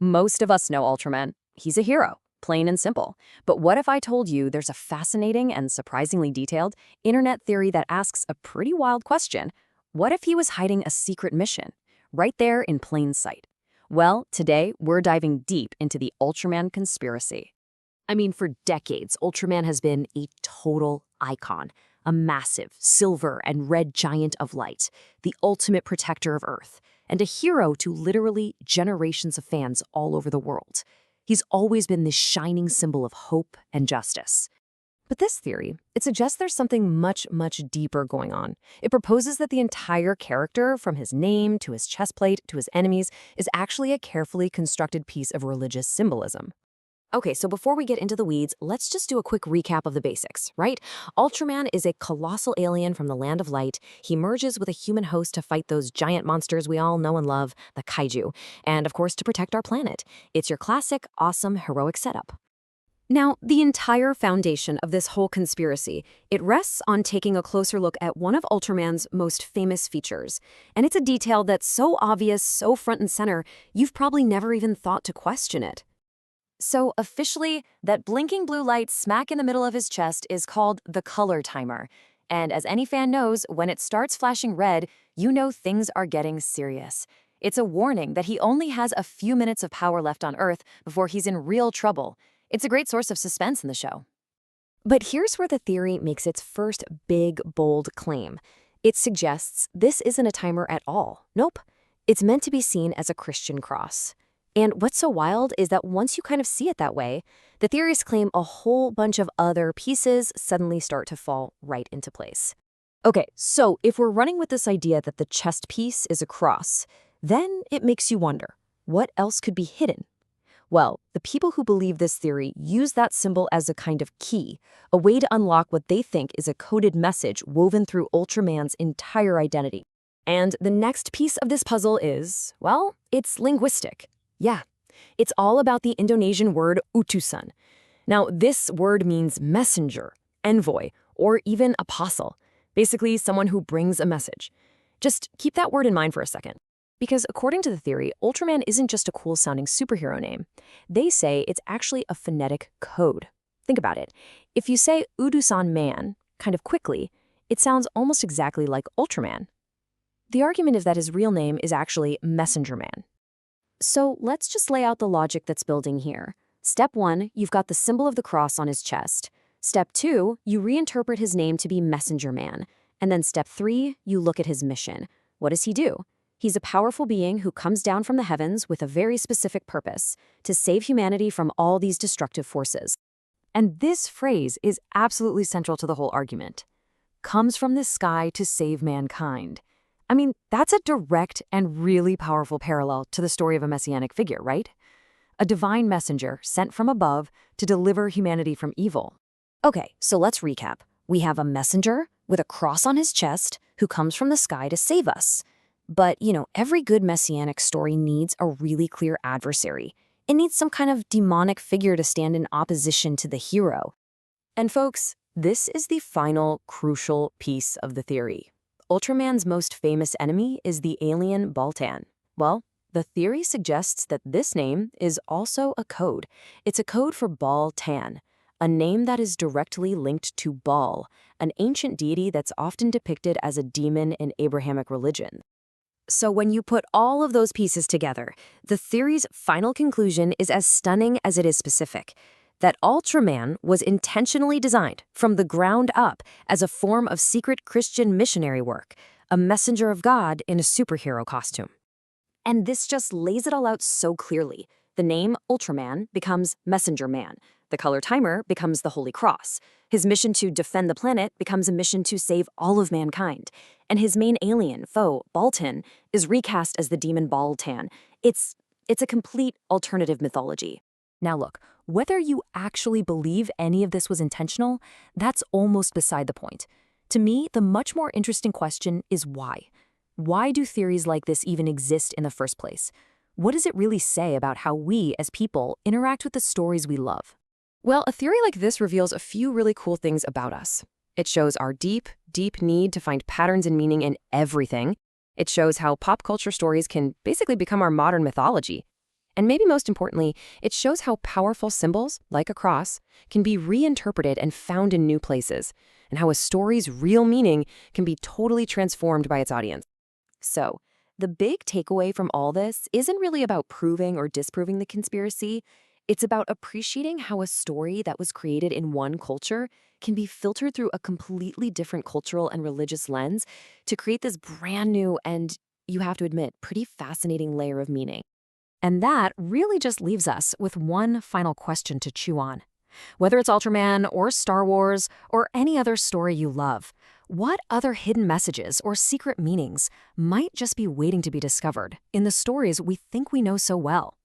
Most of us know Ultraman. He's a hero, plain and simple. But what if I told you there's a fascinating and surprisingly detailed internet theory that asks a pretty wild question? What if he was hiding a secret mission, right there in plain sight? Well, today we're diving deep into the Ultraman Conspiracy. I mean, for decades, Ultraman has been a total icon, a massive silver and red giant of light, the ultimate protector of Earth, and a hero to literally generations of fans all over the world. He's always been this shining symbol of hope and justice. But this theory, it suggests there's something much, much deeper going on. It proposes that the entire character, from his name to his chestplate to his enemies, is actually a carefully constructed piece of religious symbolism. Okay, so before we get into the weeds, let's just do a quick recap of the basics, right? Ultraman is a colossal alien from the Land of Light. He merges with a human host to fight those giant monsters we all know and love, the Kaiju, and of course to protect our planet. It's your classic, awesome, heroic setup. Now, the entire foundation of this whole conspiracy, it rests on taking a closer look at one of Ultraman's most famous features. And it's a detail that's so obvious, so front and center, you've probably never even thought to question it. So officially, that blinking blue light smack in the middle of his chest is called the color timer. And as any fan knows, when it starts flashing red, you know things are getting serious. It's a warning that he only has a few minutes of power left on Earth before he's in real trouble. It's a great source of suspense in the show. But here's where the theory makes its first big, bold claim. It suggests this isn't a timer at all. Nope. It's meant to be seen as a Christian cross. And what's so wild is that once you kind of see it that way, the theorists claim a whole bunch of other pieces suddenly start to fall right into place. Okay, so if we're running with this idea that the chest piece is a cross, then it makes you wonder, what else could be hidden? Well, the people who believe this theory use that symbol as a kind of key, a way to unlock what they think is a coded message woven through Ultraman's entire identity. And the next piece of this puzzle is, well, it's linguistic. Yeah, it's all about the Indonesian word utusan. Now, this word means messenger, envoy, or even apostle, basically someone who brings a message. Just keep that word in mind for a second. Because according to the theory, Ultraman isn't just a cool-sounding superhero name. They say it's actually a phonetic code. Think about it. If you say utusan man kind of quickly, it sounds almost exactly like Ultraman. The argument is that his real name is actually Messenger Man. So let's just lay out the logic that's building here. Step 1, you've got the symbol of the cross on his chest. Step 2, you reinterpret his name to be Messenger Man. And then step 3, you look at his mission. What does he do? He's a powerful being who comes down from the heavens with a very specific purpose, to save humanity from all these destructive forces. And this phrase is absolutely central to the whole argument. Comes from the sky to save mankind. I mean, that's a direct and really powerful parallel to the story of a messianic figure, right? A divine messenger sent from above to deliver humanity from evil. Okay, so let's recap. We have a messenger with a cross on his chest who comes from the sky to save us. But, every good messianic story needs a really clear adversary. It needs some kind of demonic figure to stand in opposition to the hero. And folks, this is the final crucial piece of the theory. Ultraman's most famous enemy is the alien Baltan. Well, the theory suggests that this name is also a code. It's a code for Baltan, a name that is directly linked to Baal, an ancient deity that's often depicted as a demon in Abrahamic religion. So when you put all of those pieces together, the theory's final conclusion is as stunning as it is specific. That Ultraman was intentionally designed from the ground up as a form of secret Christian missionary work, a messenger of God in a superhero costume. And this just lays it all out so clearly. The name Ultraman becomes Messenger Man. The color timer becomes the Holy Cross. His mission to defend the planet becomes a mission to save all of mankind. And his main alien, foe, Baltan, is recast as the demon Baltan. It's a complete alternative mythology. Now look, whether you actually believe any of this was intentional, that's almost beside the point. To me, the much more interesting question is why. Why do theories like this even exist in the first place? What does it really say about how we, as people, interact with the stories we love? Well, a theory like this reveals a few really cool things about us. It shows our deep, deep need to find patterns and meaning in everything. It shows how pop culture stories can basically become our modern mythology. And maybe most importantly, it shows how powerful symbols, like a cross, can be reinterpreted and found in new places, and how a story's real meaning can be totally transformed by its audience. So, the big takeaway from all this isn't really about proving or disproving the conspiracy. It's about appreciating how a story that was created in one culture can be filtered through a completely different cultural and religious lens to create this brand new and, you have to admit, pretty fascinating layer of meaning. And that really just leaves us with one final question to chew on. Whether it's Ultraman or Star Wars or any other story you love, what other hidden messages or secret meanings might just be waiting to be discovered in the stories we think we know so well?